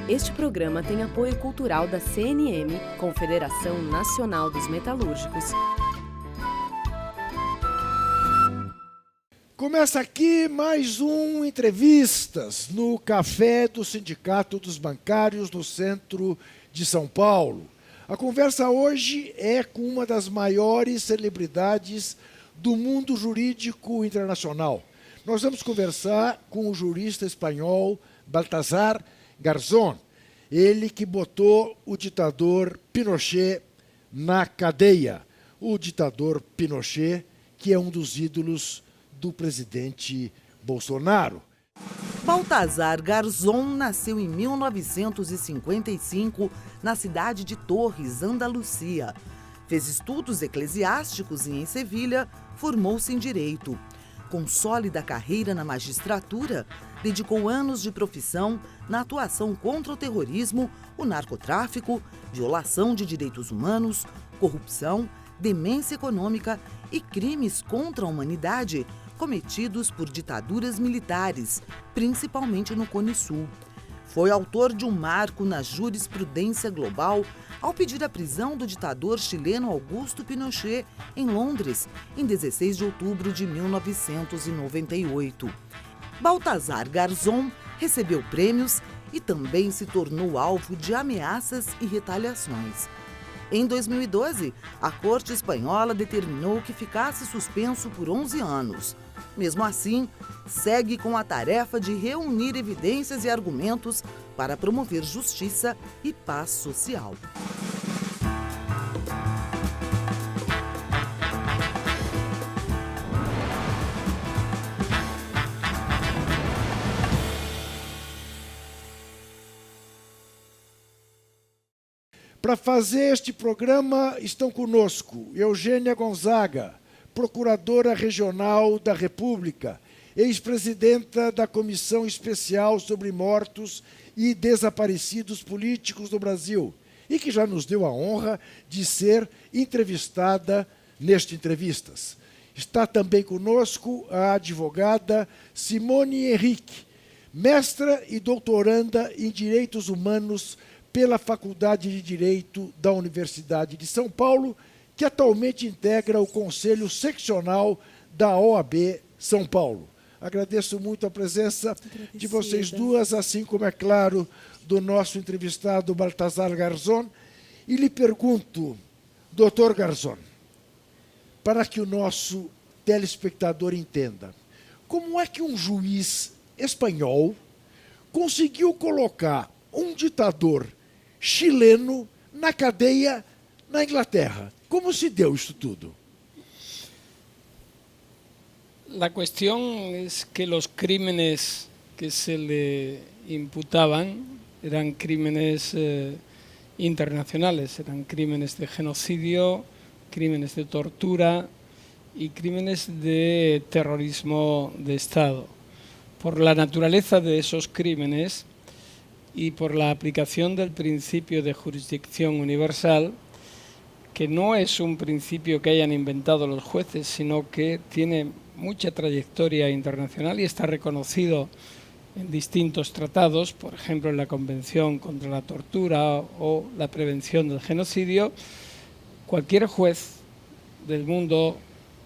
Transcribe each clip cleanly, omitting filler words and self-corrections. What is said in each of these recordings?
Este programa tem apoio cultural da CNM, Confederação Nacional dos Metalúrgicos. Começa aqui mais um Entrevistas no Café do Sindicato dos Bancários no centro de São Paulo. A conversa hoje é com uma das maiores celebridades do mundo jurídico internacional. Nós vamos conversar com o jurista espanhol Baltasar Garzón, ele que botou o ditador Pinochet na cadeia. O ditador Pinochet, que é um dos ídolos do presidente Bolsonaro. Baltasar Garzón nasceu em 1955 na cidade de Torres, Andalucia. Fez estudos eclesiásticos e, em Sevilha, formou-se em Direito. Com sólida carreira na magistratura, dedicou anos de profissão na atuação contra o terrorismo, o narcotráfico, violação de direitos humanos, corrupção, demência econômica e crimes contra a humanidade cometidos por ditaduras militares, principalmente no Cone Sul. Foi autor de um marco na jurisprudência global ao pedir a prisão do ditador chileno Augusto Pinochet em Londres, em 16 de outubro de 1998. Baltasar Garzón recebeu prêmios e também se tornou alvo de ameaças e retaliações. Em 2012, a Corte Espanhola determinou que ficasse suspenso por 11 anos. Mesmo assim, segue com a tarefa de reunir evidências e argumentos para promover justiça e paz social. Para fazer este programa estão conosco Eugênia Gonzaga, Procuradora Regional da República, ex-presidenta da Comissão Especial sobre Mortos e Desaparecidos Políticos do Brasil, e que já nos deu a honra de ser entrevistada neste Entrevistas. Está também conosco a advogada Simone Henrique, mestra e doutoranda em Direitos Humanos pela Faculdade de Direito da Universidade de São Paulo, que atualmente integra o Conselho Seccional da OAB São Paulo. Agradeço muito a presença de vocês duas, assim como, é claro, do nosso entrevistado Baltasar Garzón. E lhe pergunto, doutor Garzón, para que o nosso telespectador entenda, como é que um juiz espanhol conseguiu colocar um ditador chileno na cadeia na Inglaterra? ¿Cómo se dio esto todo? La cuestión es que los crímenes que se le imputaban eran crímenes internacionales, eran crímenes de genocidio, crímenes de tortura y crímenes de terrorismo de Estado. Por la naturaleza de esos crímenes y por la aplicación del principio de jurisdicción universal, que no es un principio que hayan inventado los jueces, sino que tiene mucha trayectoria internacional y está reconocido en distintos tratados, por ejemplo en la Convención contra la Tortura o la Prevención del Genocidio. Cualquier juez del mundo,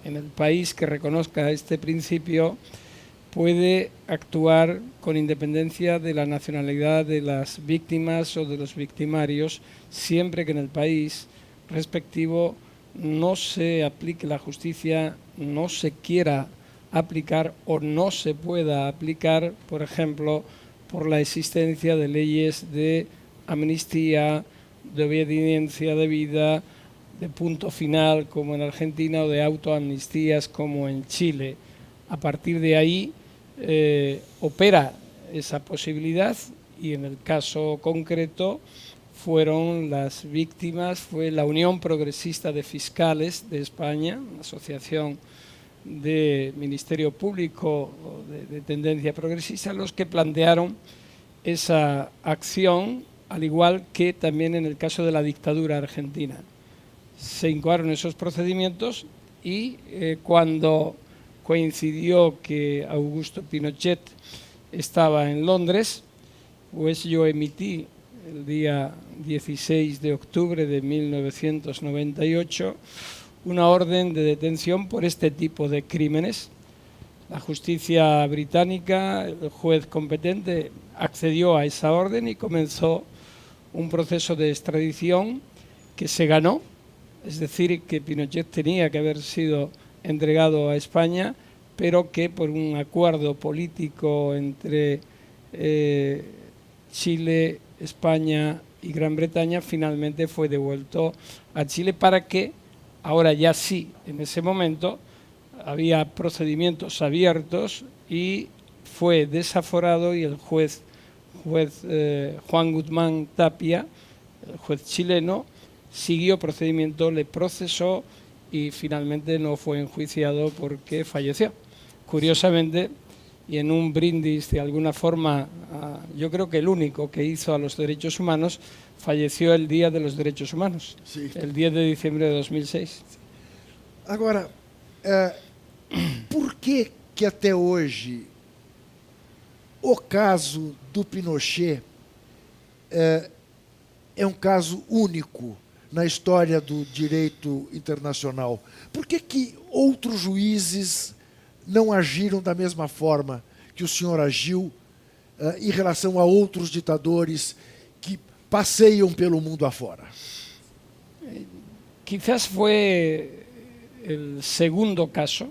en el país que reconozca este principio, puede actuar con independencia de la nacionalidad de las víctimas o de los victimarios, siempre que en el país respectivo no se aplique la justicia, no se quiera aplicar o no se pueda aplicar, por ejemplo, por la existencia de leyes de amnistía, de obediencia debida, de punto final como en Argentina o de autoamnistías como en Chile. A partir de ahí opera esa posibilidad y en el caso concreto fueron las víctimas, fue la Unión Progresista de Fiscales de España, una asociación de Ministerio Público de tendencia progresista, los que plantearon esa acción, al igual que también en el caso de la dictadura argentina. Se incoaron esos procedimientos y cuando coincidió que Augusto Pinochet estaba en Londres, pues yo emití el día 16 de octubre de 1998 una orden de detención por este tipo de crímenes. La justicia británica, el juez competente, accedió a esa orden y comenzó un proceso de extradición que se ganó, es decir, que Pinochet tenía que haber sido entregado a España, pero que por un acuerdo político entre Chile, España y Gran Bretaña finalmente fue devuelto a Chile para que, ahora ya sí, en ese momento había procedimientos abiertos y fue desaforado y el juez Juan Guzmán Tapia, el juez chileno, siguió procedimiento, le procesó y finalmente no fue enjuiciado porque falleció. Curiosamente, y en un brindis de alguna forma, yo creo que el único que hizo a los derechos humanos, falleció el Día de los Derechos Humanos, Sí. el 10 de diciembre de 2006. Agora, por que até hoje o caso do Pinochet é um caso único na história do direito internacional? Por que outros juízes não agiram da mesma forma que o senhor agiu em relação a outros ditadores que passeiam pelo mundo afora? Quizás fue el segundo caso,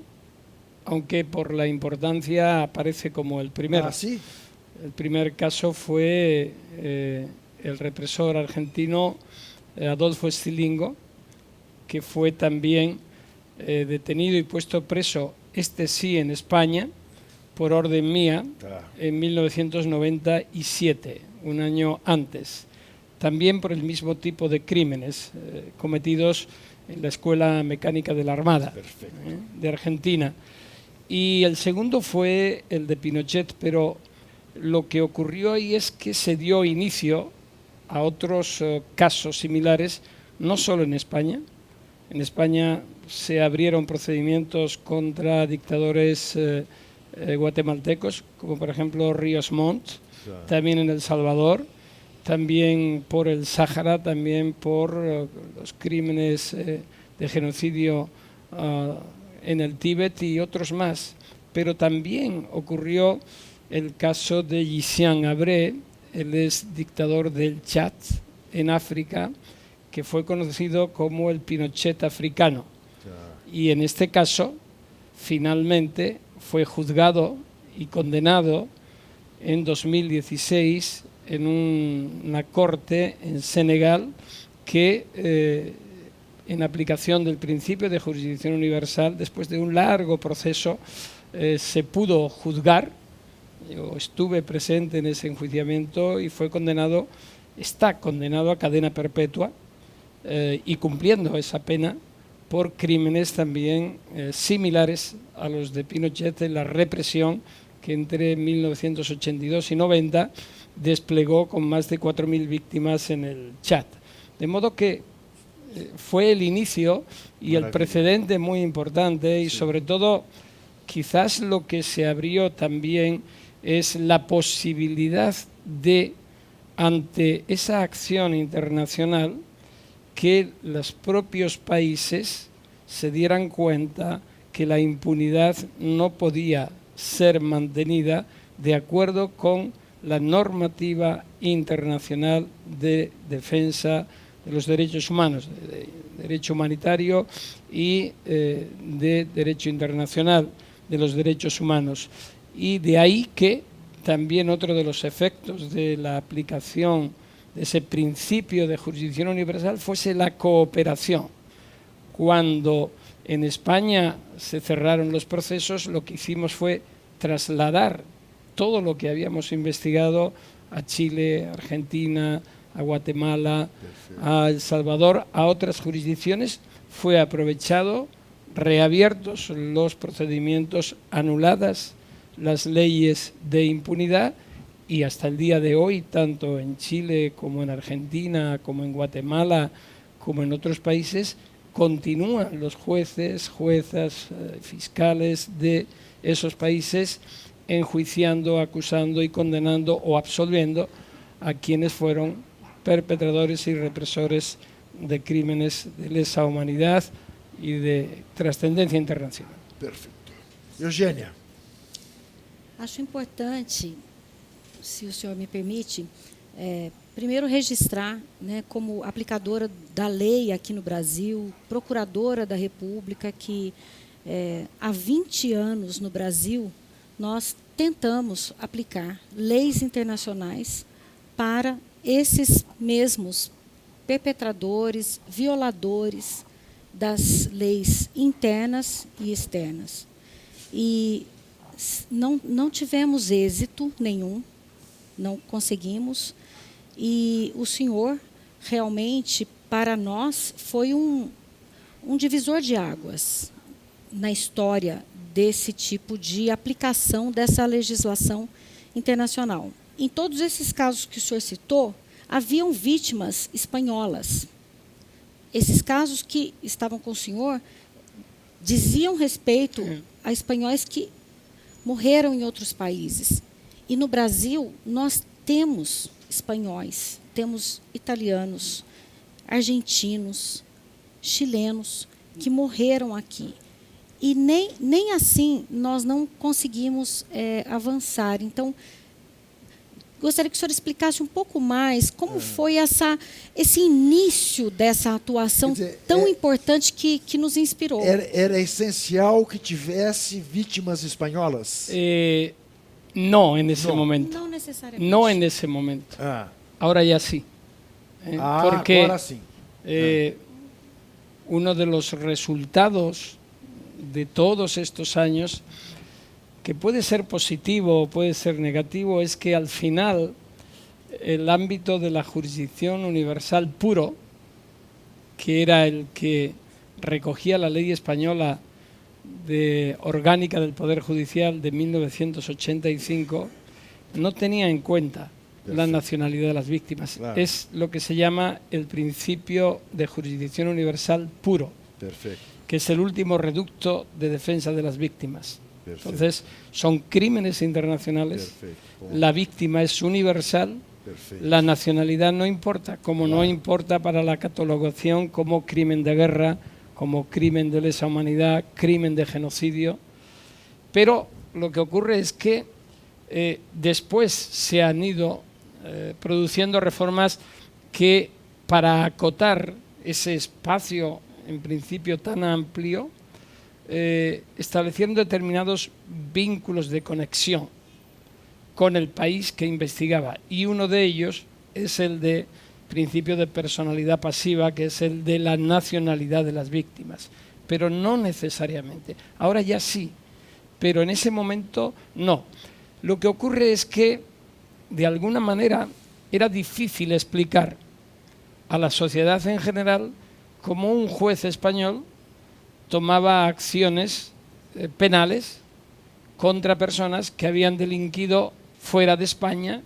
aunque por la importancia aparece como el primero. Ah, ¿sí? El primer caso fue el represor argentino Adolfo Stilingo, que fue también detenido y puesto preso, este sí en España, por orden mía, en 1997, un año antes. También por el mismo tipo de crímenes cometidos en la Escuela Mecánica de la Armada de Argentina. Y el segundo fue el de Pinochet, pero lo que ocurrió ahí es que se dio inicio a otros casos similares, no solo en España. En España se abrieron procedimientos contra dictadores guatemaltecos, como por ejemplo Ríos Montt, también en El Salvador, también por el Sáhara, también por los crímenes de genocidio en el Tíbet y otros más. Pero también ocurrió el caso de Hissène Habré, él es dictador del Chad en África, que fue conocido como el Pinochet africano. Y en este caso, finalmente, fue juzgado y condenado en 2016 en una corte en Senegal que, en aplicación del principio de jurisdicción universal, después de un largo proceso, se pudo juzgar. Yo estuve presente en ese enjuiciamiento y está condenado a cadena perpetua y cumpliendo esa pena por crímenes también similares a los de Pinochet en la represión que entre 1982 y 90 desplegó con más de 4.000 víctimas en el Chad. De modo que fue el inicio y el precedente muy importante y sobre todo quizás lo que se abrió también es la posibilidad de, ante esa acción internacional, que los propios países se dieran cuenta que la impunidad no podía ser mantenida de acuerdo con la normativa internacional de defensa de los derechos humanos, de derecho humanitario y de derecho internacional de los derechos humanos. Y de ahí que también otro de los efectos de la aplicación de ese principio de jurisdicción universal fuese la cooperación. Cuando en España se cerraron los procesos, lo que hicimos fue trasladar todo lo que habíamos investigado a Chile, a Argentina, a Guatemala, a El Salvador, a otras jurisdicciones. Fue aprovechado, reabiertos los procedimientos, anuladas las leyes de impunidad y hasta el día de hoy, tanto en Chile como en Argentina, como en Guatemala, como en otros países, continúan los jueces, juezas, fiscales de esos países enjuiciando, acusando y condenando o absolviendo a quienes fueron perpetradores y represores de crímenes de lesa humanidad y de trascendencia internacional. Perfeito. Eugênia. Acho importante, se o senhor me permite, primeiro registrar, né, como aplicadora da lei aqui no Brasil, procuradora da República, que há 20 anos no Brasil nós tentamos aplicar leis internacionais para esses mesmos perpetradores, violadores das leis internas e externas. E não tivemos êxito nenhum, não conseguimos. E o senhor, realmente, para nós, foi um divisor de águas na história desse tipo de aplicação dessa legislação internacional. Em todos esses casos que o senhor citou, haviam vítimas espanholas. Esses casos que estavam com o senhor diziam respeito a espanhóis que morreram em outros países. E no Brasil, nós temos espanhóis, temos italianos, argentinos, chilenos que morreram aqui. E nem assim nós não conseguimos avançar. Então, gostaria que o senhor explicasse um pouco mais como foi esse início dessa atuação tão importante que nos inspirou. Era essencial que tivesse vítimas espanholas? No en ese momento. No necesariamente. No en ese momento. Ah. Ahora ya sí. Porque agora sim. uno de los resultados de todos estos años, que puede ser positivo o puede ser negativo, es que al final el ámbito de la jurisdicción universal puro, que era el que recogía la ley española orgánica del Poder Judicial de 1985, no tenía en cuenta la nacionalidad de las víctimas. Claro. Es lo que se llama el principio de jurisdicción universal puro, que es el último reducto de defensa de las víctimas. Perfecto. Entonces, son crímenes internacionales, la víctima es universal, la nacionalidad no importa, como no importa para la catalogación como crimen de guerra, como crimen de lesa humanidad, crimen de genocidio. Pero lo que ocurre es que después se han ido produciendo reformas que, para acotar ese espacio en principio tan amplio, establecieron determinados vínculos de conexión con el país que investigaba, y uno de ellos es el de principio de personalidad pasiva, que es el de la nacionalidad de las víctimas, pero no necesariamente. Ahora ya sí, pero en ese momento no. Lo que ocurre es que, de alguna manera, era difícil explicar a la sociedad en general cómo un juez español tomaba acciones penales contra personas que habían delinquido fuera de España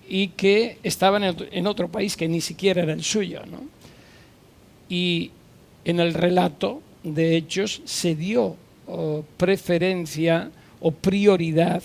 y que estaban en otro país que ni siquiera era el suyo, ¿no? Y en el relato de hechos se dio preferencia o prioridad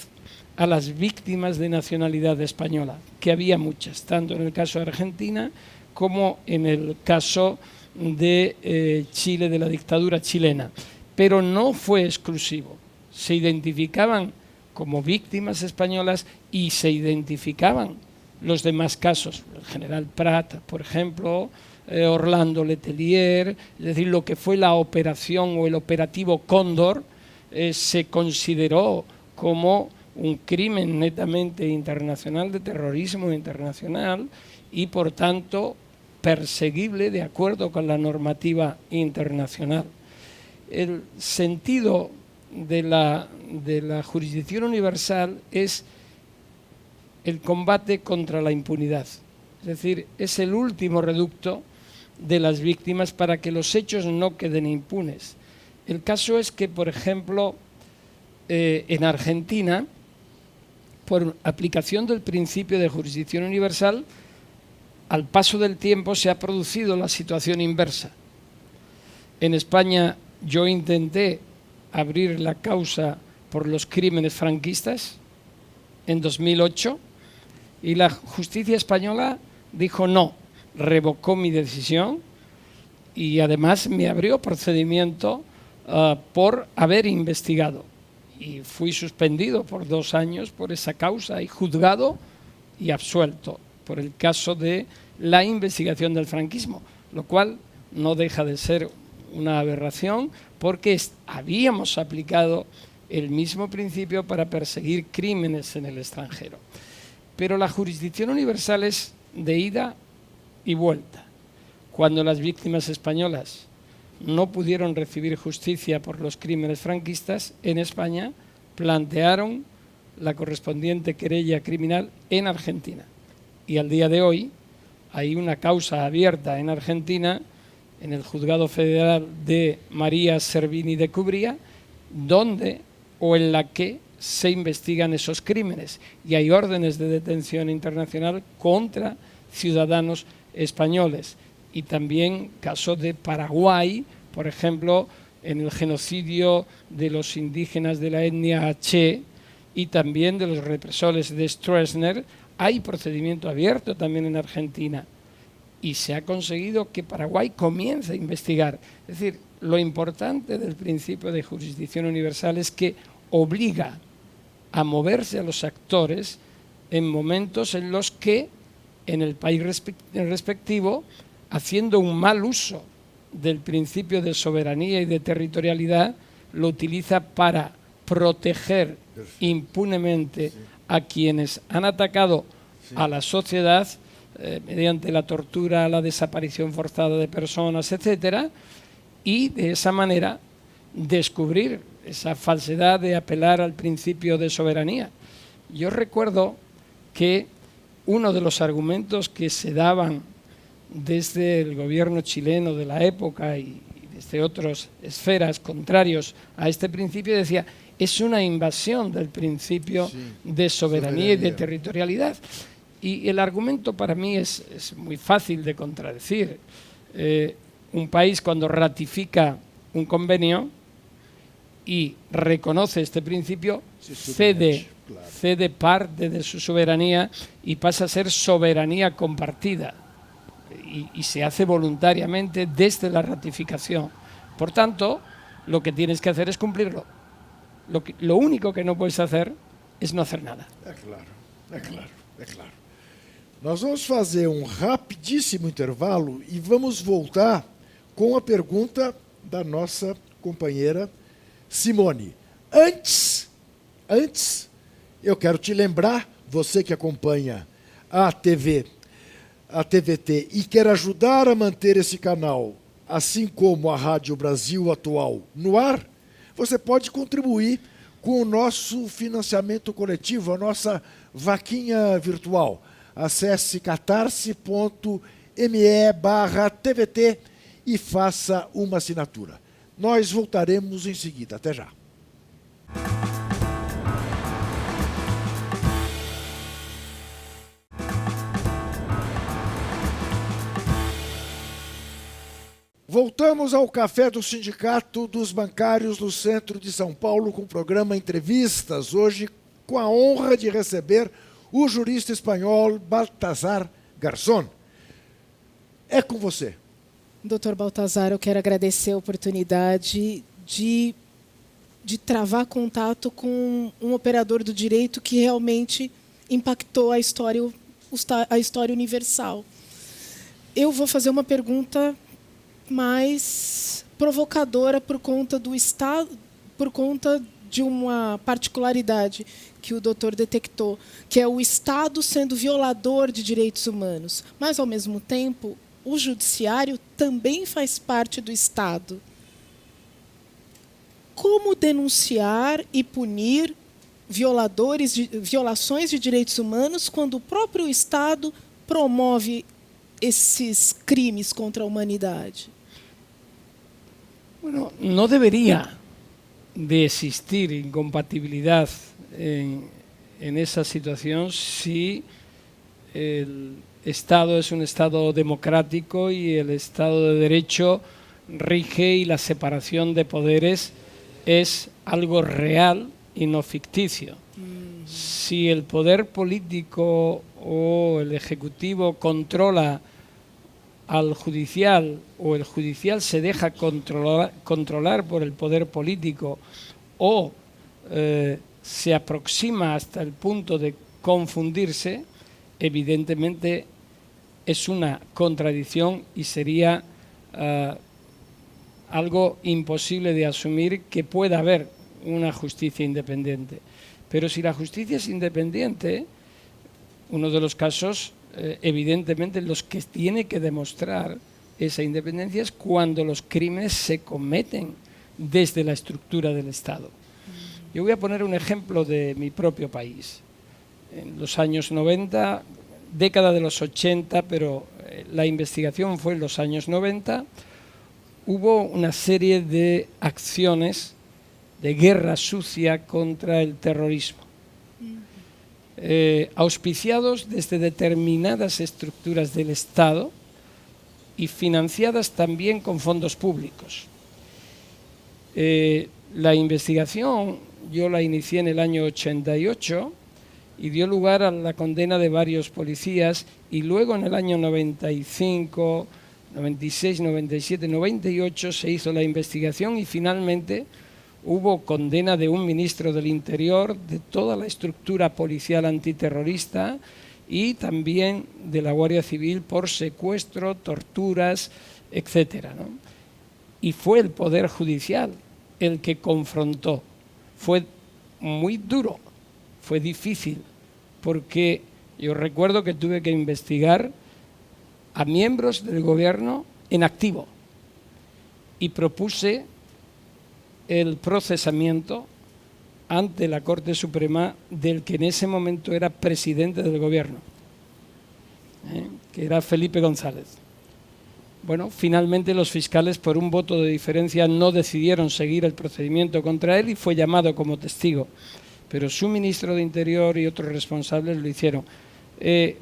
a las víctimas de nacionalidad española, que había muchas, tanto en el caso de Argentina como en el caso de Chile, de la dictadura chilena. Pero no fue exclusivo. Se identificaban como víctimas españolas y se identificaban los demás casos. El general Prat, por ejemplo, Orlando Letelier, es decir, lo que fue la operación o el operativo Cóndor, se consideró como un crimen netamente internacional, de terrorismo internacional, y por tanto perseguible de acuerdo con la normativa internacional. El sentido de la jurisdicción universal es el combate contra la impunidad. Es decir, es el último reducto de las víctimas para que los hechos no queden impunes. El caso es que, por ejemplo, en Argentina, por aplicación del principio de jurisdicción universal, al paso del tiempo se ha producido la situación inversa. En España yo intenté abrir la causa por los crímenes franquistas en 2008 Y la justicia española dijo no, revocó mi decisión y además me abrió procedimiento por haber investigado. Y fui suspendido por 2 años por esa causa y juzgado y absuelto por el caso de la investigación del franquismo, lo cual no deja de ser una aberración porque habíamos aplicado el mismo principio para perseguir crímenes en el extranjero. Pero la jurisdicción universal es de ida y vuelta. Cuando las víctimas españolas no pudieron recibir justicia por los crímenes franquistas, en España plantearon la correspondiente querella criminal en Argentina. Y al día de hoy hay una causa abierta en Argentina, en el Juzgado Federal de María Servini de Cubría, donde o en la que se investigan esos crímenes. Y hay órdenes de detención internacional contra ciudadanos españoles. Y también caso de Paraguay, por ejemplo, en el genocidio de los indígenas de la etnia H y también de los represores de Stroessner, hay procedimiento abierto también en Argentina. Y se ha conseguido que Paraguay comience a investigar. Es decir, lo importante del principio de jurisdicción universal es que obliga a moverse a los actores en momentos en los que en el país respectivo, haciendo un mal uso del principio de soberanía y de territorialidad, lo utiliza para proteger impunemente a quienes han atacado a la sociedad mediante la tortura, la desaparición forzada de personas, etcétera, y de esa manera descubrir esa falsedad de apelar al principio de soberanía. Yo recuerdo que uno de los argumentos que se daban desde el gobierno chileno de la época y desde otras esferas contrarios a este principio decía, es una invasión del principio de soberanía y de territorialidad. Y el argumento para mí es muy fácil de contradecir. Un país cuando ratifica un convenio y reconoce este principio, cede parte de su soberanía y pasa a ser soberanía compartida. Y se hace voluntariamente desde la ratificación. Por tanto, lo que tienes que hacer es cumplirlo. Lo único que no puedes hacer es no hacer nada. É claro. Nós vamos fazer um rapidíssimo intervalo e vamos voltar com a pergunta da nossa companheira Simone. Antes, eu quero te lembrar, você que acompanha a TVT e quer ajudar a manter esse canal, assim como a Rádio Brasil Atual no ar, você pode contribuir com o nosso financiamento coletivo, a nossa vaquinha virtual. Acesse catarse.me/TVT e faça uma assinatura. Nós voltaremos em seguida. Até já. Voltamos ao Café do Sindicato dos Bancários do Centro de São Paulo com o programa Entrevistas, hoje com a honra de receber o jurista espanhol Baltasar Garzón. É com você. Doutor Baltasar, eu quero agradecer a oportunidade de travar contato com um operador do direito que realmente impactou a história universal. Eu vou fazer uma pergunta mais provocadora por conta do Estado, por conta de uma particularidade que o doutor detectou, que é o Estado sendo violador de direitos humanos. Mas, ao mesmo tempo, o judiciário também faz parte do Estado. Como denunciar e punir violações de direitos humanos quando o próprio Estado promove esses crimes contra a humanidade? Bueno, no debería de existir incompatibilidad en esa situación si el Estado es un Estado democrático y el Estado de Derecho rige y la separación de poderes es algo real y no ficticio. Si el poder político o el Ejecutivo controla al judicial o el judicial se deja controlar por el poder político o se aproxima hasta el punto de confundirse, evidentemente es una contradicción y sería algo imposible de asumir que pueda haber una justicia independiente. Pero si la justicia es independiente, uno de los casos, evidentemente, los que tiene que demostrar esa independencia es cuando los crímenes se cometen desde la estructura del Estado. Yo voy a poner un ejemplo de mi propio país. En los años 90, década de los 80, pero la investigación fue en los años 90, hubo una serie de acciones de guerra sucia contra el terrorismo, auspiciados desde determinadas estructuras del Estado y financiadas también con fondos públicos. La investigación yo la inicié en el año 88 y dio lugar a la condena de varios policías, y luego en el año 95, 96, 97, 98 se hizo la investigación y finalmente hubo condena de un ministro del Interior, de toda la estructura policial antiterrorista y también de la Guardia Civil por secuestro, torturas, etcétera, ¿no? Y fue el Poder Judicial el que confrontó. Fue muy duro, fue difícil, porque yo recuerdo que tuve que investigar a miembros del gobierno en activo y propuse el procesamiento ante la Corte Suprema del que en ese momento era presidente del gobierno, que era Felipe González. Bueno, finalmente los fiscales, por un voto de diferencia, no decidieron seguir el procedimiento contra él y fue llamado como testigo. Pero su ministro de Interior y otros responsables lo hicieron.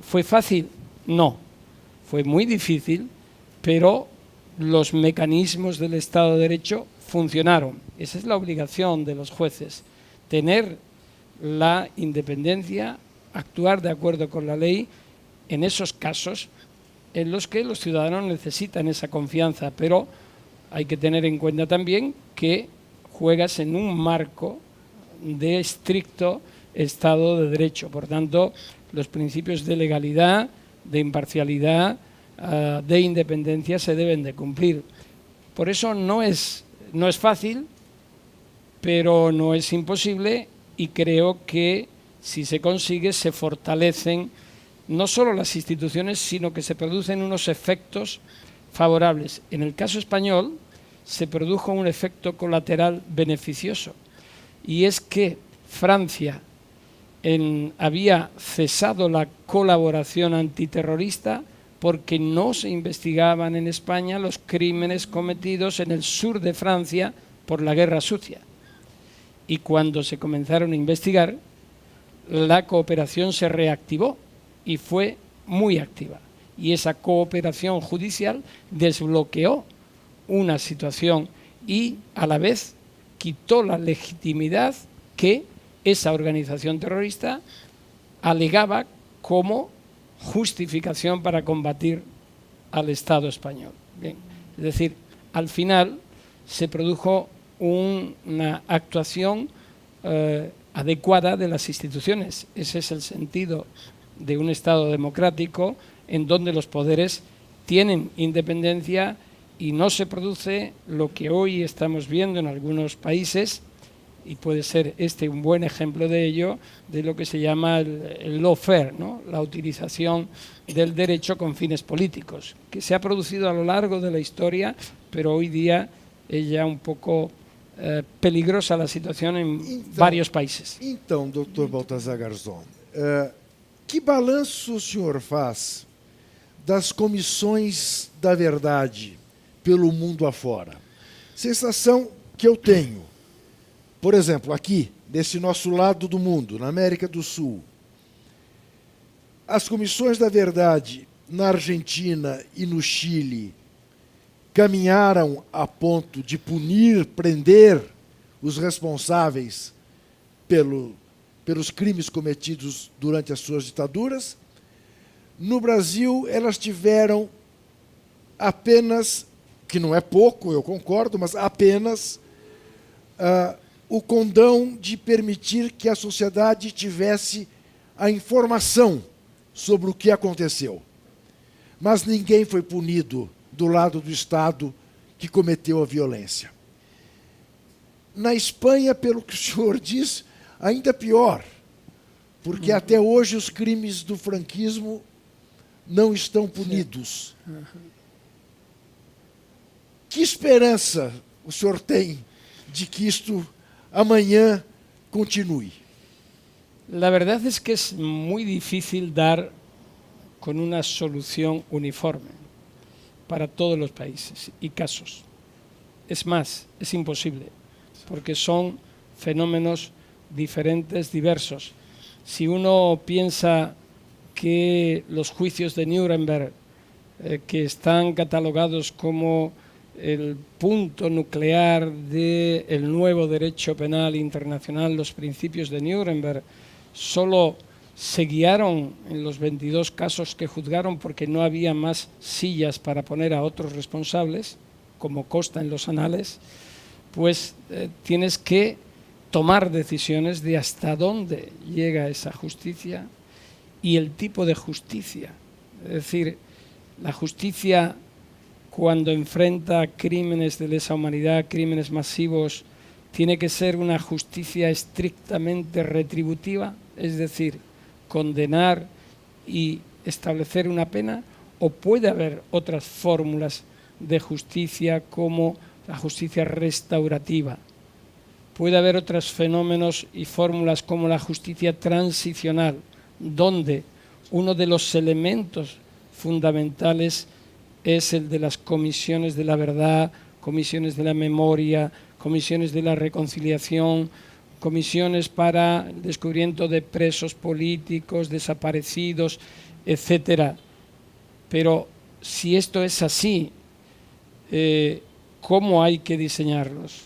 ¿Fue fácil? No. Fue muy difícil, pero los mecanismos del Estado de Derecho funcionaron. Esa es la obligación de los jueces, tener la independencia, actuar de acuerdo con la ley en esos casos en los que los ciudadanos necesitan esa confianza, pero hay que tener en cuenta también que juegas en un marco de estricto Estado de Derecho. Por tanto, los principios de legalidad, de imparcialidad, de independencia se deben de cumplir. Por eso no es fácil, pero no es imposible, y creo que si se consigue se fortalecen no solo las instituciones, sino que se producen unos efectos favorables. En el caso español se produjo un efecto colateral beneficioso, y es que Francia había cesado la colaboración antiterrorista porque no se investigaban en España los crímenes cometidos en el sur de Francia por la guerra sucia. Y cuando se comenzaron a investigar, la cooperación se reactivó y fue muy activa. Y esa cooperación judicial desbloqueó una situación y a la vez quitó la legitimidad que esa organización terrorista alegaba como justificación para combatir al Estado español. Bien, es decir, al final se produjo una actuación adecuada de las instituciones. Ese es el sentido de un Estado democrático en donde los poderes tienen independencia y no se produce lo que hoy estamos viendo en algunos países, y puede ser este un buen ejemplo de ello, de lo que se llama el lawfare, ¿no? La utilización del derecho con fines políticos, que se ha producido a lo largo de la historia, pero hoy día es ya un poco peligrosa la situación en varios países. Então, Dr. Baltazar Garzón, que balanço o senhor faz das comissões da verdade pelo mundo afora? Sensação que eu tenho, por exemplo, aqui, desse nosso lado do mundo, na América do Sul, as comissões da verdade na Argentina e no Chile caminharam a ponto de punir, prender os responsáveis pelos crimes cometidos durante as suas ditaduras, no Brasil elas tiveram apenas, que não é pouco, eu concordo, mas apenas o condão de permitir que a sociedade tivesse a informação sobre o que aconteceu. Mas ninguém foi punido do lado do Estado que cometeu a violência. Na Espanha, pelo que o senhor diz, ainda pior, porque até hoje os crimes do franquismo não estão punidos. Que esperança o senhor tem de que isto amanhã continue? La verdad es que es muy difícil dar con una solución uniforme para todos los países y casos. Es más, es imposible, porque son fenómenos diferentes, diversos. Si uno piensa que los juicios de Nuremberg, que están catalogados como el punto nuclear del nuevo derecho penal internacional, los principios de Nuremberg, solo se guiaron en los 22 casos que juzgaron porque no había más sillas para poner a otros responsables, como consta en los anales, pues tienes que tomar decisiones de hasta dónde llega esa justicia y el tipo de justicia. Es decir, la justicia cuando enfrenta crímenes de lesa humanidad, crímenes masivos, tiene que ser una justicia estrictamente retributiva, es decir, condenar y establecer una pena, o puede haber otras fórmulas de justicia como la justicia restaurativa. Puede haber otros fenómenos y fórmulas como la justicia transicional, donde uno de los elementos fundamentales es el de las comisiones de la verdad, comisiones de la memoria, comisiones de la reconciliación, comisiones para el descubrimiento de presos políticos, desaparecidos, etcétera. Pero si esto es así, ¿cómo hay que diseñarlos?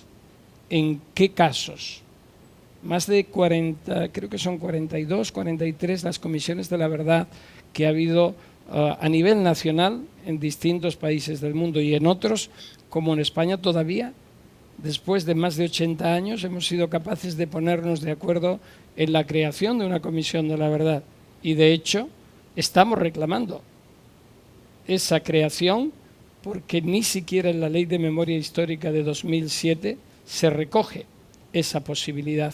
¿En qué casos? Más de 40, creo que son 42, 43 las comisiones de la verdad que ha habido a nivel nacional en distintos países del mundo, y en otros, como en España todavía, después de más de 80 años, hemos sido capaces de ponernos de acuerdo en la creación de una comisión de la verdad. Y de hecho, estamos reclamando esa creación porque ni siquiera en la Ley de Memoria Histórica de 2007 se recoge esa posibilidad.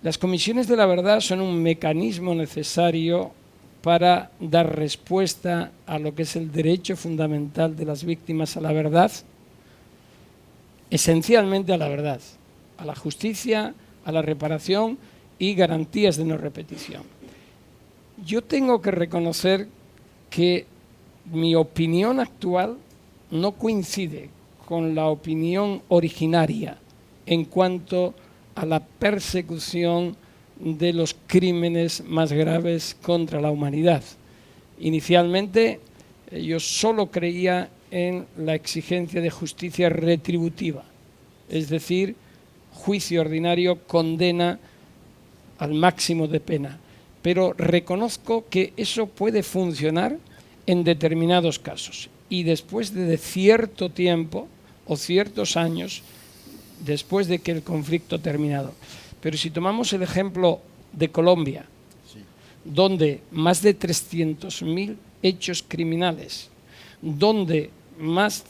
Las comisiones de la verdad son un mecanismo necesario para dar respuesta a lo que es el derecho fundamental de las víctimas a la verdad, esencialmente a la verdad, a la justicia, a la reparación y garantías de no repetición. Yo tengo que reconocer que mi opinión actual no coincide con la opinión originaria en cuanto a la persecución de los crímenes más graves contra la humanidad. Inicialmente yo solo creía en la exigencia de justicia retributiva, es decir, juicio ordinario, condena al máximo de pena. Pero reconozco que eso puede funcionar en determinados casos, y después de cierto tiempo o ciertos años después de que el conflicto ha terminado. Pero si tomamos el ejemplo de Colombia, sí, donde más de 300.000 hechos criminales, donde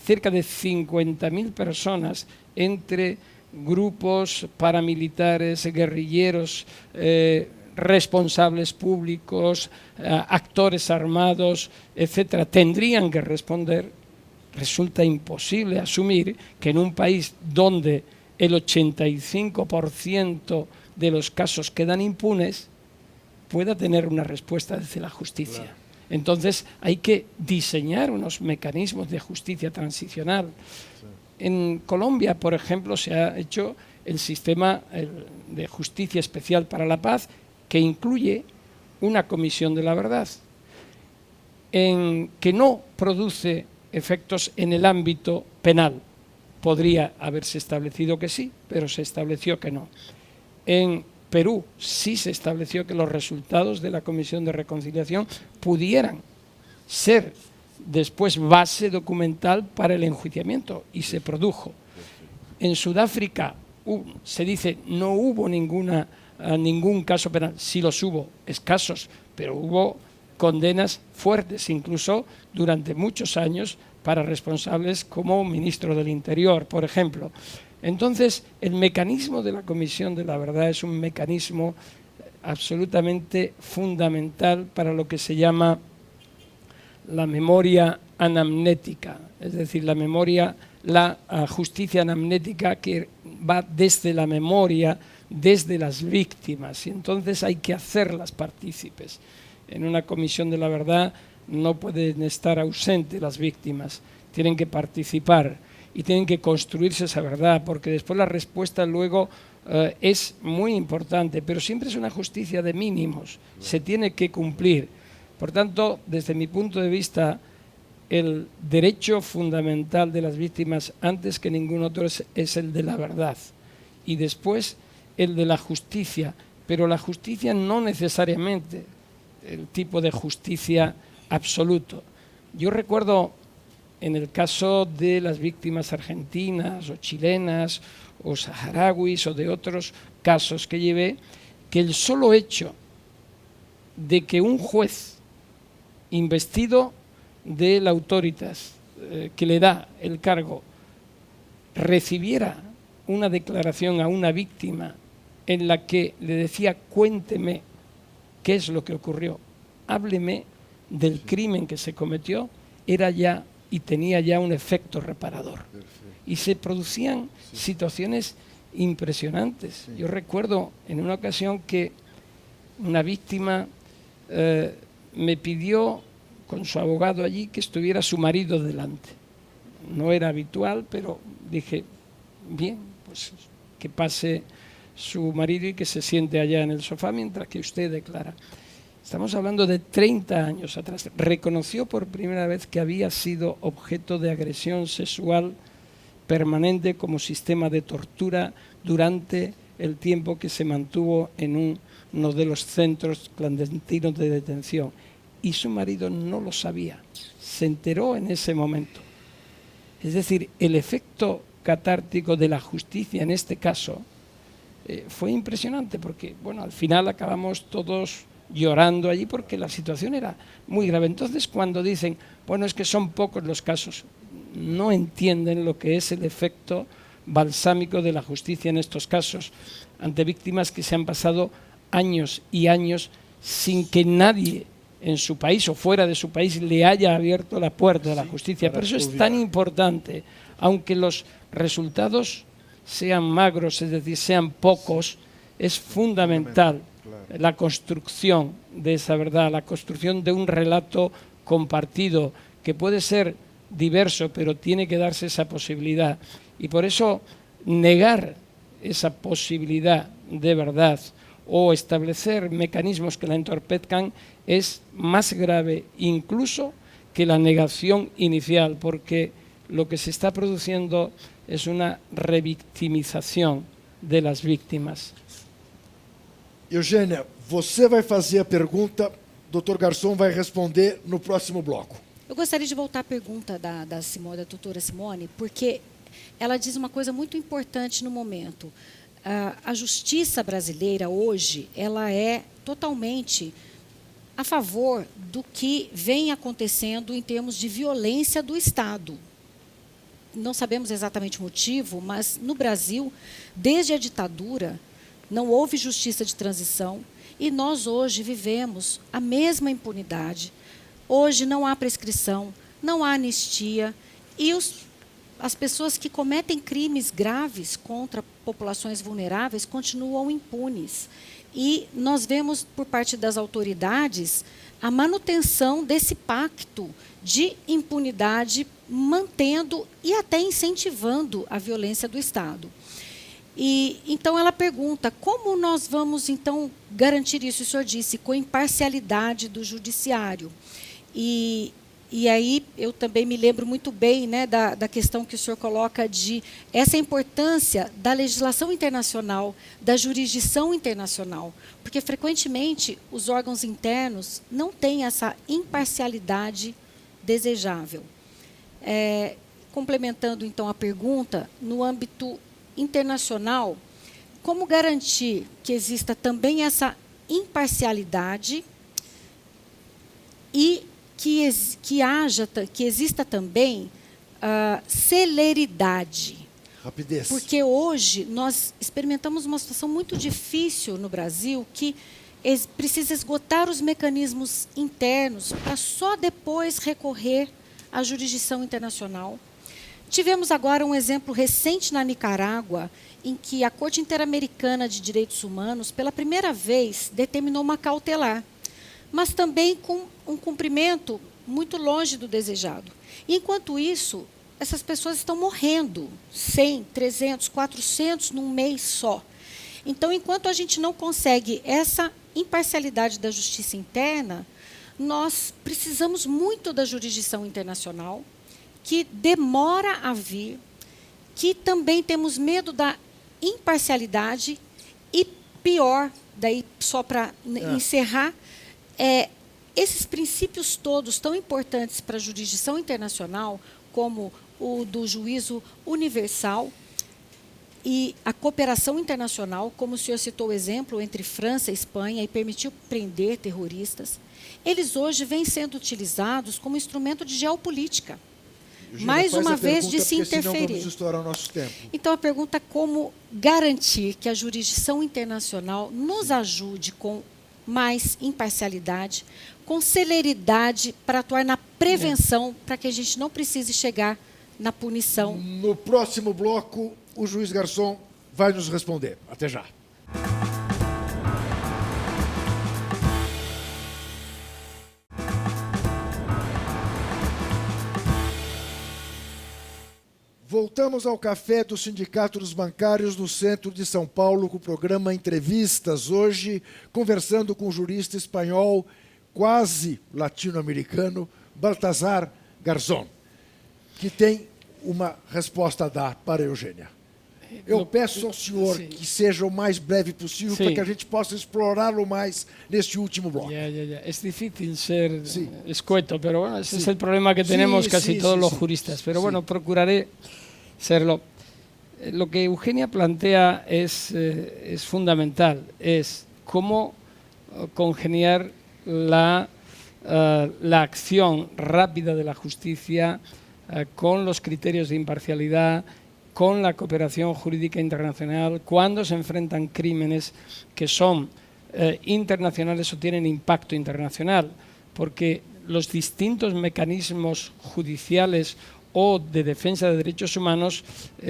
cerca de 50.000 personas entre grupos paramilitares, guerrilleros, responsables públicos, actores armados, etcétera, tendrían que responder, resulta imposible asumir que en un país donde el 85% de los casos quedan impunes pueda tener una respuesta desde la justicia. Claro. Entonces hay que diseñar unos mecanismos de justicia transicional. Sí. En Colombia, por ejemplo, se ha hecho el sistema de justicia especial para la paz, que incluye una comisión de la verdad, que no produce efectos en el ámbito penal. Podría haberse establecido que sí, pero se estableció que no. En Perú sí se estableció que los resultados de la Comisión de Reconciliación pudieran ser después base documental para el enjuiciamiento, y se produjo. En Sudáfrica se dice no hubo ningún caso penal, sí los hubo, escasos, pero hubo condenas fuertes, incluso durante muchos años, para responsables como ministro del Interior, por ejemplo. Entonces, el mecanismo de la Comisión de la Verdad es un mecanismo absolutamente fundamental para lo que se llama la memoria anamnética, es decir, la justicia anamnética, que va desde la memoria, desde las víctimas, y entonces hay que hacerlas partícipes. En una Comisión de la Verdad no pueden estar ausentes las víctimas, tienen que participar y tienen que construirse esa verdad, porque después la respuesta luego es muy importante, pero siempre es una justicia de mínimos, se tiene que cumplir. Por tanto, desde mi punto de vista, el derecho fundamental de las víctimas, antes que ningún otro, es el de la verdad, y después el de la justicia, pero la justicia no necesariamente el tipo de justicia absoluto. Yo recuerdo en el caso de las víctimas argentinas o chilenas o saharauis o de otros casos que llevé, que el solo hecho de que un juez investido de la autoritas que le da el cargo recibiera una declaración a una víctima en la que le decía: cuénteme qué es lo que ocurrió, hábleme del crimen que se cometió, era ya y tenía ya un efecto reparador. Y se producían situaciones impresionantes. Yo recuerdo en una ocasión que una víctima me pidió con su abogado allí que estuviera su marido delante. No era habitual, pero dije, bien, pues que pase su marido y que se siente allá en el sofá mientras que usted declara. Estamos hablando de 30 años atrás. Reconoció por primera vez que había sido objeto de agresión sexual permanente como sistema de tortura durante el tiempo que se mantuvo en uno de los centros clandestinos de detención. Y su marido no lo sabía, se enteró en ese momento. Es decir, el efecto catártico de la justicia en este caso fue impresionante, porque bueno, al final acabamos todos llorando allí porque la situación era muy grave. Entonces, cuando dicen, bueno, es que son pocos los casos, no entienden lo que es el efecto balsámico de la justicia en estos casos, ante víctimas que se han pasado años y años sin que nadie en su país o fuera de su país le haya abierto la puerta de la justicia. Por eso es tan importante, aunque los resultados sean magros, es decir, sean pocos, es fundamental la construcción de esa verdad, la construcción de un relato compartido, que puede ser diverso, pero tiene que darse esa posibilidad. Y por eso negar esa posibilidad de verdad o establecer mecanismos que la entorpezcan es más grave incluso que la negación inicial, porque lo que se está produciendo es una revictimización de las víctimas. Eugênia, você vai fazer a pergunta, Dr. Garçom vai responder no próximo bloco. Eu gostaria de voltar à pergunta da doutora Simone, porque ela diz uma coisa muito importante no momento. A justiça brasileira hoje, ela é totalmente a favor do que vem acontecendo em termos de violência do Estado. Não sabemos exatamente o motivo, mas no Brasil, desde a ditadura, não houve justiça de transição e nós hoje vivemos a mesma impunidade. Hoje não há prescrição, não há anistia e as pessoas que cometem crimes graves contra populações vulneráveis continuam impunes. E nós vemos, por parte das autoridades, a manutenção desse pacto de impunidade, mantendo e até incentivando a violência do Estado. E então ela pergunta, como nós vamos então garantir isso? O senhor disse, com imparcialidade do judiciário. E E aí eu também me lembro muito bem, né, da questão que o senhor coloca de essa importância da legislação internacional, da jurisdição internacional, porque frequentemente os órgãos internos não têm essa imparcialidade desejável. Complementando então a pergunta, no âmbito internacional, como garantir que exista também essa imparcialidade e que exista também celeridade. Rapidez. Porque hoje nós experimentamos uma situação muito difícil no Brasil, que precisa esgotar os mecanismos internos para só depois recorrer à jurisdição internacional. Tivemos agora um exemplo recente na Nicarágua, em que a Corte Interamericana de Direitos Humanos, pela primeira vez, determinou uma cautelar, mas também com um cumprimento muito longe do desejado. E, enquanto isso, essas pessoas estão morrendo, 100, 300, 400 num mês só. Então, enquanto a gente não consegue essa imparcialidade da justiça interna, nós precisamos muito da jurisdição internacional, que demora a vir, que também temos medo da imparcialidade e, pior, daí só para encerrar, esses princípios todos tão importantes para a jurisdição internacional, como o do juízo universal e a cooperação internacional, como o senhor citou o exemplo entre França e Espanha e permitiu prender terroristas, eles hoje vêm sendo utilizados como instrumento de geopolítica. Gina, mais uma vez de se interferir. Senão vamos interferir. estourar o nosso tempo. Então a pergunta é como garantir que a jurisdição internacional nos ajude com mais imparcialidade, com celeridade para atuar na prevenção, para que a gente não precise chegar na punição. No próximo bloco, o juiz Garçom vai nos responder. Até já. Voltamos ao café do Sindicato dos Bancários no centro de São Paulo com o programa Entrevistas. Hoje, conversando com o jurista espanhol, quase latino-americano, Baltasar Garzón, que tem uma resposta a dar para a Eugênia. Eu peço ao senhor que seja o mais breve possível para que a gente possa explorá-lo mais neste último bloco. Es difícil ser escueto, pero bueno, ese es el problema que tenemos casi todos los juristas. Pero bueno, procuraré serlo. Lo que Eugenia plantea es fundamental, es cómo congeniar la acción rápida de la justicia con los criterios de imparcialidad, con la cooperación jurídica internacional, cuando se enfrentan crímenes que son internacionales o tienen impacto internacional, porque los distintos mecanismos judiciales o de defensa de derechos humanos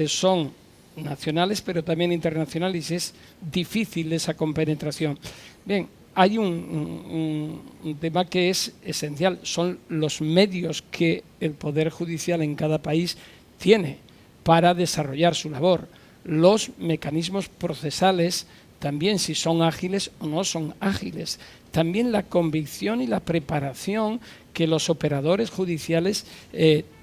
son nacionales, pero también internacionales, y es difícil esa compenetración. Bien, hay un tema que es esencial, son los medios que el Poder Judicial en cada país tiene para desarrollar su labor. Los mecanismos procesales también, si son ágiles o no son ágiles. También la convicción y la preparación que los operadores judiciales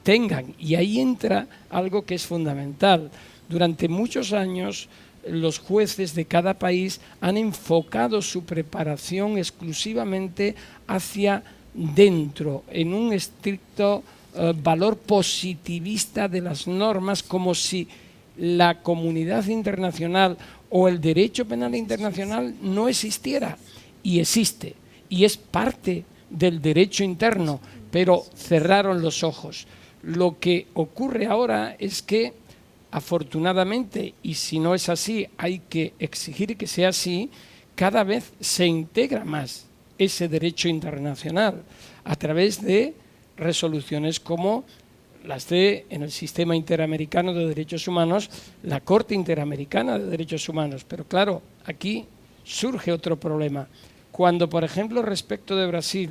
tengan. Y ahí entra algo que es fundamental. Durante muchos años, los jueces de cada país han enfocado su preparación exclusivamente hacia dentro, en un estricto valor positivista de las normas, como si la comunidad internacional o el derecho penal internacional no existiera. Y existe, y es parte del derecho interno, pero cerraron los ojos. Lo que ocurre ahora es que, afortunadamente, y si no es así, hay que exigir que sea así, cada vez se integra más ese derecho internacional a través de resoluciones como las en el Sistema Interamericano de Derechos Humanos, la Corte Interamericana de Derechos Humanos. Pero claro, aquí surge otro problema. Cuando, por ejemplo, respecto de Brasil,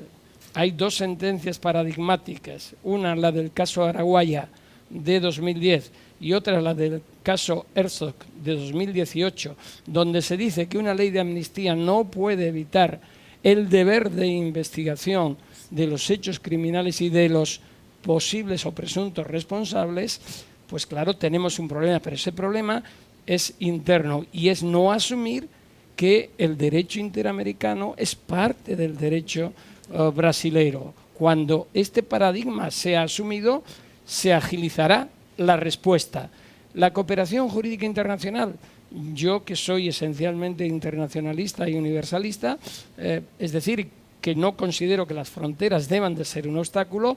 hay dos sentencias paradigmáticas, una la del caso Araguaia de 2010 y otra la del caso Herzog de 2018, donde se dice que una ley de amnistía no puede evitar el deber de investigación de los hechos criminales y de los posibles o presuntos responsables, pues claro, tenemos un problema, pero ese problema es interno y es no asumir que el derecho interamericano es parte del derecho brasileiro. Cuando este paradigma sea asumido, se agilizará la respuesta. La cooperación jurídica internacional, yo que soy esencialmente internacionalista y universalista, es decir, que no considero que las fronteras deban de ser un obstáculo,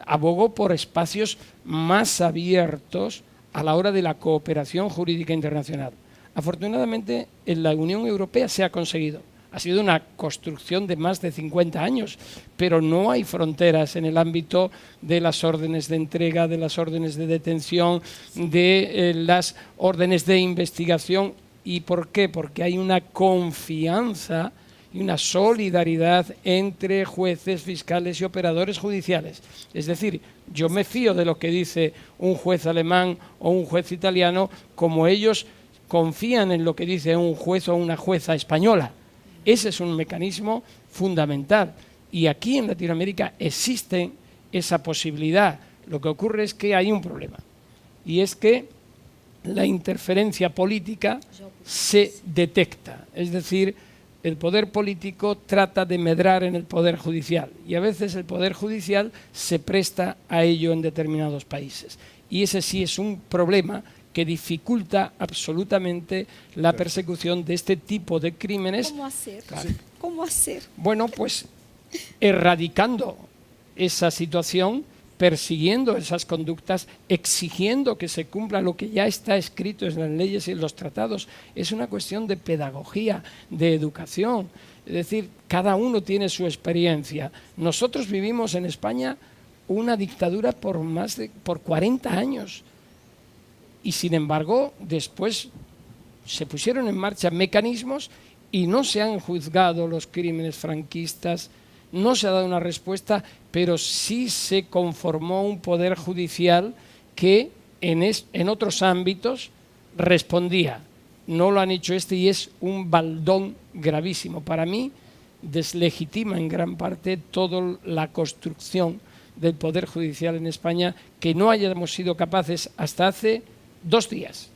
abogo por espacios más abiertos a la hora de la cooperación jurídica internacional. Afortunadamente, en la Unión Europea se ha conseguido. Ha sido una construcción de más de 50 años, pero no hay fronteras en el ámbito de las órdenes de entrega, de las órdenes de detención, de las órdenes de investigación. ¿Y por qué? Porque hay una confianza y una solidaridad entre jueces, fiscales y operadores judiciales. Es decir, yo me fío de lo que dice un juez alemán o un juez italiano, como ellos confían en lo que dice un juez o una jueza española. Ese es un mecanismo fundamental. Y aquí en Latinoamérica existe esa posibilidad. Lo que ocurre es que hay un problema. Y es que la interferencia política se detecta. Es decir, el poder político trata de medrar en el poder judicial. Y a veces el poder judicial se presta a ello en determinados países. Y ese sí es un problema que dificulta absolutamente la persecución de este tipo de crímenes. ¿Cómo hacer? Claro. ¿Cómo hacer? Bueno, pues erradicando esa situación, persiguiendo esas conductas, exigiendo que se cumpla lo que ya está escrito en las leyes y en los tratados. Es una cuestión de pedagogía, de educación. Es decir, cada uno tiene su experiencia. Nosotros vivimos en España una dictadura por 40 años. Y sin embargo, después se pusieron en marcha mecanismos y no se han juzgado los crímenes franquistas, no se ha dado una respuesta, pero sí se conformó un poder judicial que en otros ámbitos respondía. No lo han hecho y es un baldón gravísimo. Para mí, deslegitima en gran parte toda la construcción del poder judicial en España, que no hayamos sido capaces hasta hace 2 días,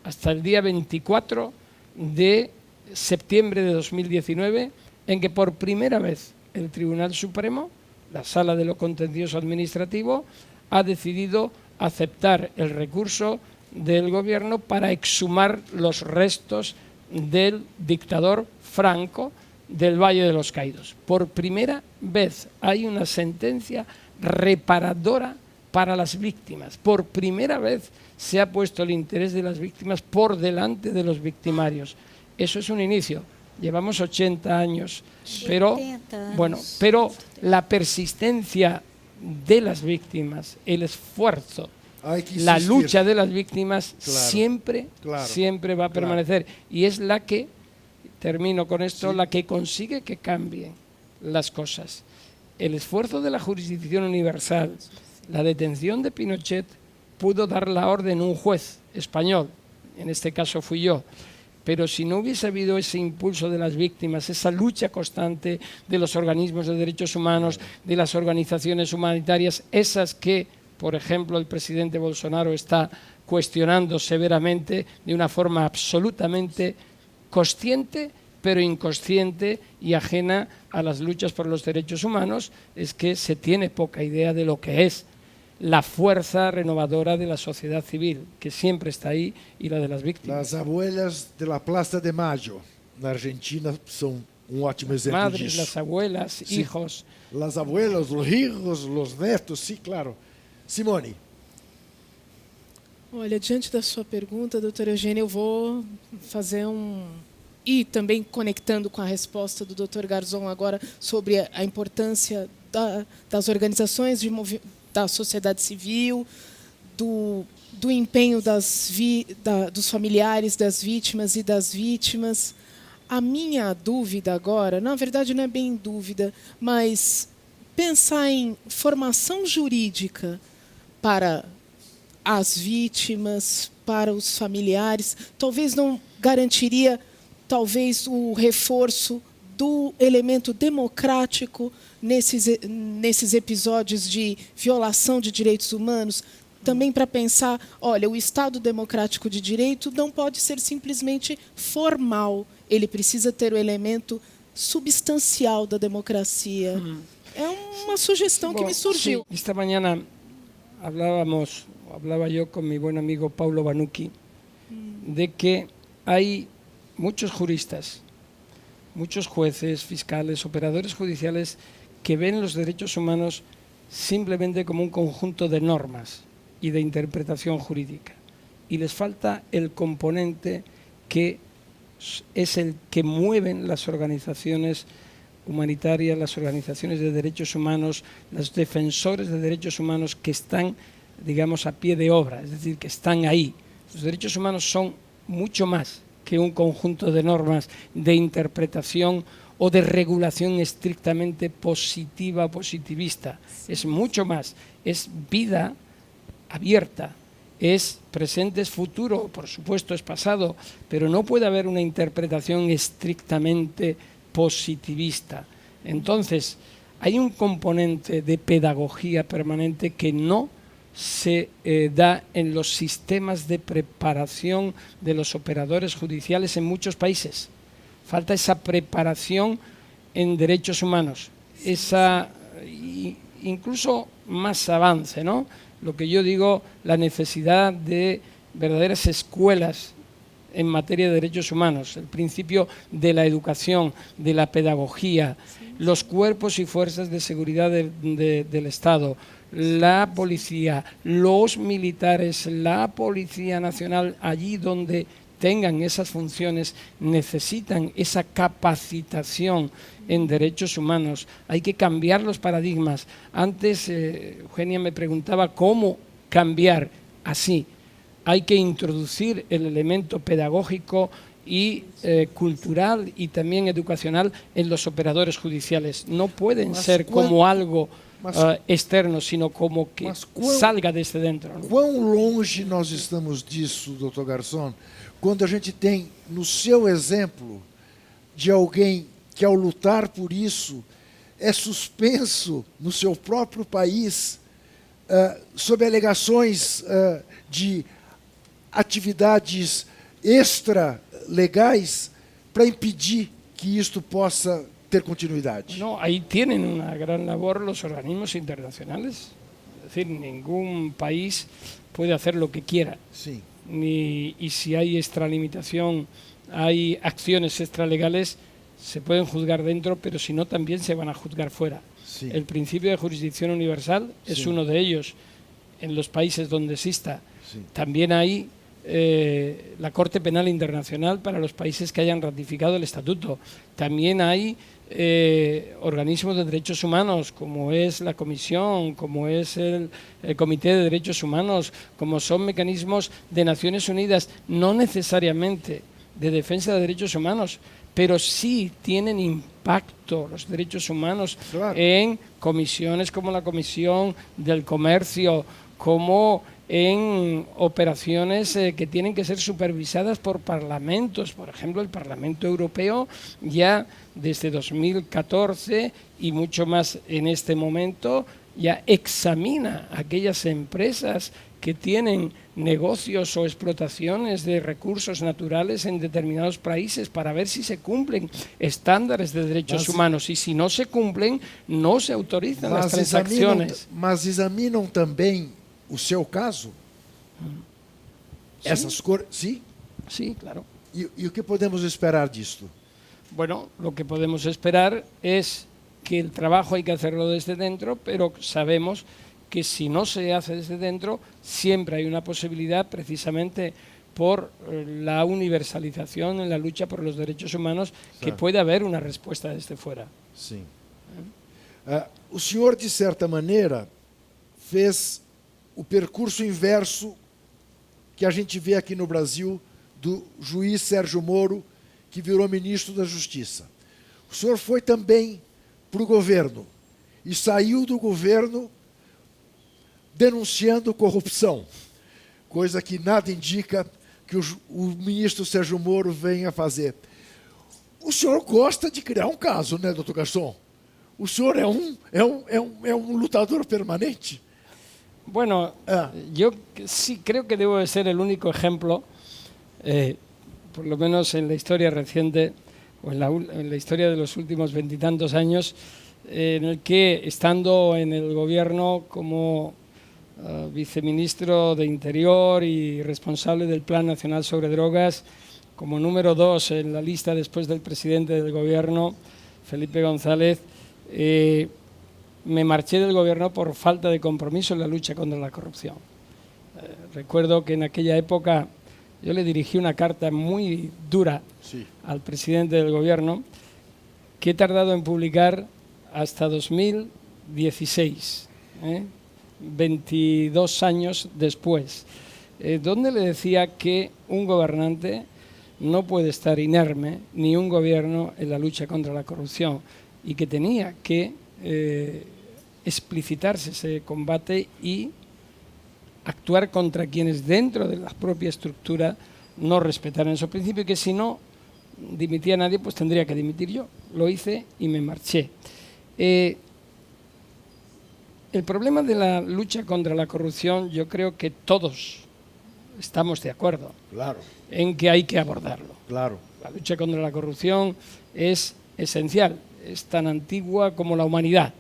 hasta el día 24 de septiembre de 2019, en que por primera vez el Tribunal Supremo, la Sala de lo Contencioso Administrativo, ha decidido aceptar el recurso del gobierno para exhumar los restos del dictador Franco del Valle de los Caídos. Por primera vez hay una sentencia reparadora para las víctimas. Por primera vez se ha puesto el interés de las víctimas por delante de los victimarios. Eso es un inicio. Llevamos 80 años, pero la persistencia de las víctimas, el esfuerzo, la lucha de las víctimas siempre va a permanecer. Y es la que, termino con esto, la que consigue que cambien las cosas. El esfuerzo de la jurisdicción universal, la detención de Pinochet, pudo dar la orden un juez español, en este caso fui yo, pero si no hubiese habido ese impulso de las víctimas, esa lucha constante de los organismos de derechos humanos, de las organizaciones humanitarias, esas que, por ejemplo, el presidente Bolsonaro está cuestionando severamente de una forma absolutamente consciente, pero inconsciente y ajena a las luchas por los derechos humanos, es que se tiene poca idea de lo que es la fuerza renovadora de la sociedad civil, que siempre está ahí, y la de las víctimas. Las abuelas de la Plaza de Mayo, en Argentina, son un ótimo ejemplo. Madres, las abuelas, hijos. Las abuelas, los hijos, los netos, sí, claro. Simone. Olha, diante da sua pergunta, doutora Eugênia, eu vou fazer E também conectando com a resposta do doutor Garzon agora sobre a importância das organizações da sociedade civil, do empenho dos familiares das vítimas e das vítimas. A minha dúvida agora, na verdade não é bem dúvida, mas pensar em formação jurídica para as vítimas, para os familiares, talvez não garantiria o reforço do elemento democrático nesses episódios de violação de direitos humanos, também para pensar, olha, o Estado democrático de direito não pode ser simplesmente formal, ele precisa ter o elemento substancial da democracia. É uma sugestão que me surgiu. Sí, esta mañana hablaba yo con mi buen amigo Paulo Banucchi de que hay muchos juristas, muchos jueces, fiscales, operadores judiciales que ven los derechos humanos simplemente como un conjunto de normas y de interpretación jurídica. Y les falta el componente que es el que mueven las organizaciones humanitarias, las organizaciones de derechos humanos, los defensores de derechos humanos que están, digamos, a pie de obra, es decir, que están ahí. Los derechos humanos son mucho más que un conjunto de normas de interpretación o de regulación estrictamente positiva o positivista. Es mucho más, es vida abierta, es presente, es futuro, por supuesto es pasado, pero no puede haber una interpretación estrictamente positivista. Entonces, hay un componente de pedagogía permanente que no se da en los sistemas de preparación de los operadores judiciales en muchos países. Falta esa preparación en derechos humanos, esa incluso más avance, ¿no? Lo que yo digo, la necesidad de verdaderas escuelas en materia de derechos humanos, el principio de la educación, de la pedagogía, los cuerpos y fuerzas de seguridad del Estado, la policía, los militares, la Policía Nacional, allí donde tengan esas funciones, necesitan esa capacitación en derechos humanos. Hay que cambiar los paradigmas. Antes Eugenia me preguntaba cómo cambiar así. Hay que introducir el elemento pedagógico y cultural y también educacional en los operadores judiciales. No pueden ser como algo externo, sino como que salga desde dentro. Quão longe nós estamos disso, Dr. Garçon, quando a gente tem no seu exemplo de alguém que, ao lutar por isso, é suspenso no seu próprio país sob alegações de atividades extra-legais para impedir que isto possa ter continuidade. No, ahí tienen una gran labor los organismos internacionales. Es decir, ningún país puede hacer lo que quiera. Sí. Y si hay extralimitación, hay acciones extralegales, se pueden juzgar dentro, pero si no, también se van a juzgar fuera. Sí. El principio de jurisdicción universal es uno de ellos en los países donde exista. Sí. También hay la Corte Penal Internacional para los países que hayan ratificado el estatuto. También hay organismos de derechos humanos, como es la Comisión, como es el Comité de Derechos Humanos, como son mecanismos de Naciones Unidas, no necesariamente de defensa de derechos humanos, pero sí tienen impacto los derechos humanos en comisiones como la Comisión del Comercio, como en operaciones que tienen que ser supervisadas por parlamentos. Por ejemplo, el Parlamento Europeo ya desde 2014 y mucho más en este momento ya examina aquellas empresas que tienen negocios o explotaciones de recursos naturales en determinados países para ver si se cumplen estándares de derechos humanos, y si no se cumplen, no se autorizan las transacciones. Mas examinam também o seu caso? Essas cores? Sim? Sí, claro. E o que podemos esperar disto? Bueno, lo que podemos esperar es que el trabajo hay que hacerlo desde dentro, pero sabemos que si no se hace desde dentro, siempre hay una posibilidad, precisamente por la universalización en la lucha por los derechos humanos, que puede haber una respuesta desde fuera. Sim. O senhor, de certa maneira, fez o percurso inverso que a gente vê aqui no Brasil do juiz Sérgio Moro, que virou ministro da Justiça. O senhor foi também para o governo e saiu do governo denunciando corrupção, coisa que nada indica que o ministro Sérgio Moro venha fazer. O senhor gosta de criar um caso, né, doutor Garçom? O senhor é um lutador permanente? Bueno, yo sí creo que debo de ser el único ejemplo, por lo menos en la historia reciente, o en la historia de los últimos 20 y tantos años, en el que, estando en el gobierno como viceministro de Interior y responsable del Plan Nacional sobre Drogas, como número 2 en la lista después del presidente del gobierno, Felipe González, me marché del gobierno por falta de compromiso en la lucha contra la corrupción. Recuerdo que en aquella época yo le dirigí una carta muy dura al presidente del gobierno, que he tardado en publicar hasta 2016, 22 años después, donde le decía que un gobernante no puede estar inerme, ni un gobierno, en la lucha contra la corrupción, y que tenía que explicitarse ese combate y actuar contra quienes dentro de la propia estructura no respetaran esos principios, y que si no dimitía nadie, pues tendría que dimitir yo. Lo hice y me marché. El problema de la lucha contra la corrupción, yo creo que todos estamos de acuerdo en que hay que abordarlo. La lucha contra la corrupción es esencial, es tan antigua como la humanidad.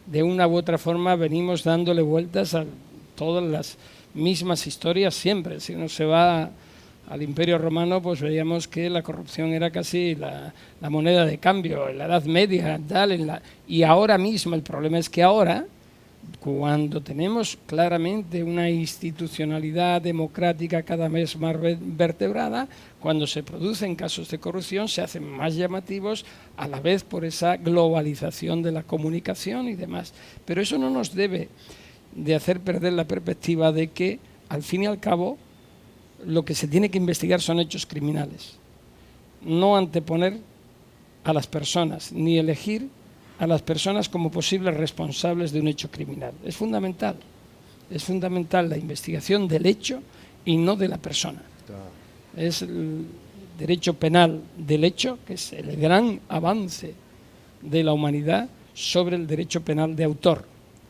De una u otra forma venimos dándole vueltas a todas las mismas historias siempre. Si uno se va al Imperio Romano, pues veíamos que la corrupción era casi la moneda de cambio, en la Edad Media, y ahora mismo el problema es que ahora, cuando tenemos claramente una institucionalidad democrática cada vez más vertebrada, cuando se producen casos de corrupción se hacen más llamativos, a la vez por esa globalización de la comunicación y demás. Pero eso no nos debe de hacer perder la perspectiva de que, al fin y al cabo, lo que se tiene que investigar son hechos criminales. No anteponer a las personas, ni elegir a las personas como posibles responsables de un hecho criminal. Es fundamental la investigación del hecho y no de la persona. Es el derecho penal del hecho, que es el gran avance de la humanidad, sobre el derecho penal de autor,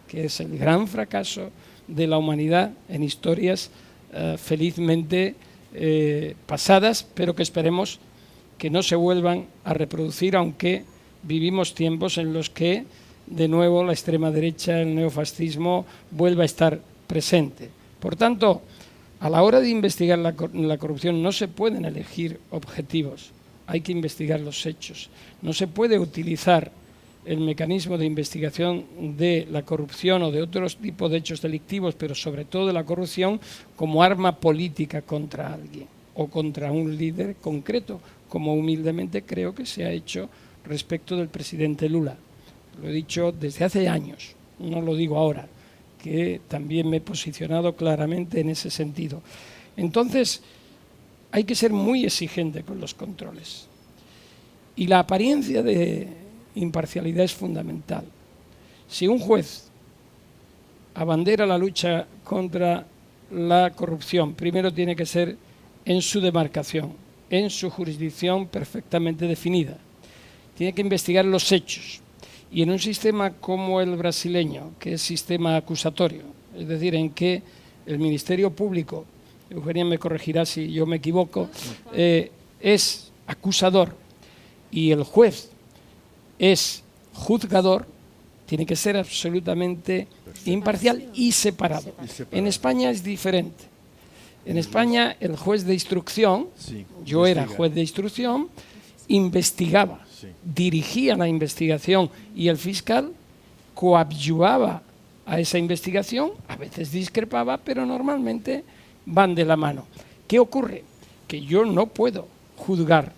que es el gran fracaso de la humanidad en historias felizmente pasadas, pero que esperemos que no se vuelvan a reproducir, aunque vivimos tiempos en los que de nuevo la extrema derecha, el neofascismo, vuelva a estar presente. Por tanto, a la hora de investigar la corrupción no se pueden elegir objetivos, hay que investigar los hechos. No se puede utilizar el mecanismo de investigación de la corrupción o de otros tipos de hechos delictivos, pero sobre todo de la corrupción, como arma política contra alguien o contra un líder concreto, como humildemente creo que se ha hecho respecto del presidente Lula. Lo he dicho desde hace años, no lo digo ahora, que también me he posicionado claramente en ese sentido. Entonces, hay que ser muy exigente con los controles. Y la apariencia de imparcialidad es fundamental. Si un juez abandera la lucha contra la corrupción, primero tiene que ser en su demarcación, en su jurisdicción perfectamente definida. Tiene que investigar los hechos. Y en un sistema como el brasileño, que es sistema acusatorio, es decir, en que el Ministerio Público, Eugenia me corregirá si yo me equivoco, es acusador y el juez es juzgador, tiene que ser absolutamente imparcial y separado. En España es diferente. En España el juez de instrucción, yo era juez de instrucción, investigaba, dirigía la investigación y el fiscal coadyuvaba a esa investigación, a veces discrepaba, pero normalmente van de la mano. ¿Qué ocurre? Que yo no puedo juzgar,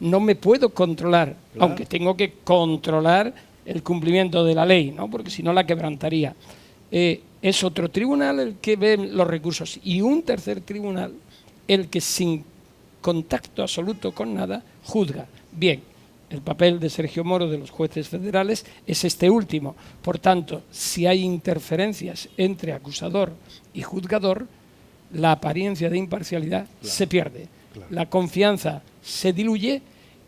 no me puedo controlar, aunque tengo que controlar el cumplimiento de la ley, ¿no? Porque si no la quebrantaría. Es otro tribunal el que ve los recursos y un tercer tribunal el que sin contacto absoluto con nada juzga. Bien, el papel de Sergio Moro, de los jueces federales, es este último. Por tanto, si hay interferencias entre acusador y juzgador, la apariencia de imparcialidad se pierde. La confianza se diluye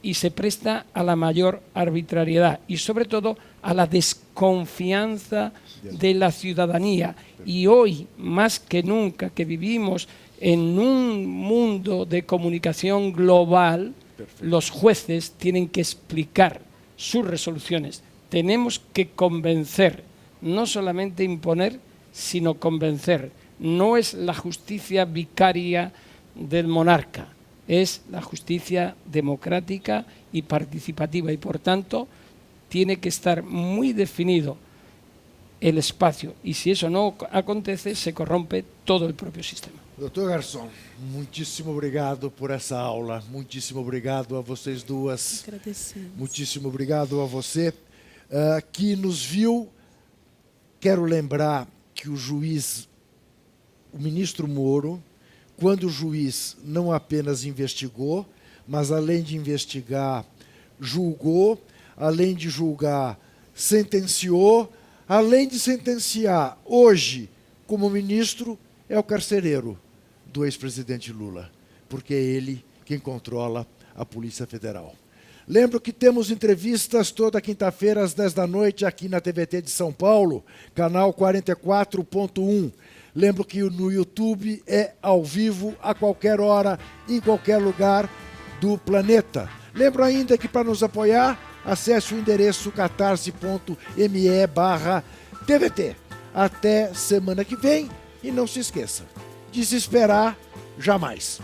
y se presta a la mayor arbitrariedad y sobre todo a la desconfianza de la ciudadanía. Y hoy, más que nunca, que vivimos en un mundo de comunicación global, los jueces tienen que explicar sus resoluciones. Tenemos que convencer, no solamente imponer, sino convencer. No es la justicia vicaria del monarca, es la justicia democrática y participativa y, por tanto, tiene que estar muy definido el espacio y si eso no acontece, se corrompe todo el propio sistema. Doutor Garçom, muitíssimo obrigado por essa aula, muitíssimo obrigado a vocês duas. Agradecemos. Muitíssimo obrigado a você que nos viu. Quero lembrar que o juiz, o ministro Moro, quando o juiz não apenas investigou, mas além de investigar, julgou, além de julgar, sentenciou, além de sentenciar, hoje, como ministro, é o carcereiro do ex-presidente Lula, porque é ele quem controla a Polícia Federal. Lembro que temos entrevistas toda quinta-feira às 10 da noite aqui na TVT de São Paulo, canal 44.1. Lembro que no YouTube é ao vivo, a qualquer hora, em qualquer lugar do planeta. Lembro ainda que para nos apoiar, acesse o endereço catarse.me/TVT. Até semana que vem e não se esqueça, desesperar jamais.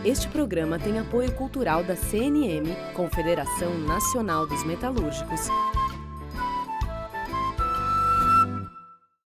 Este programa tem apoio cultural da CNM, Confederação Nacional dos Metalúrgicos,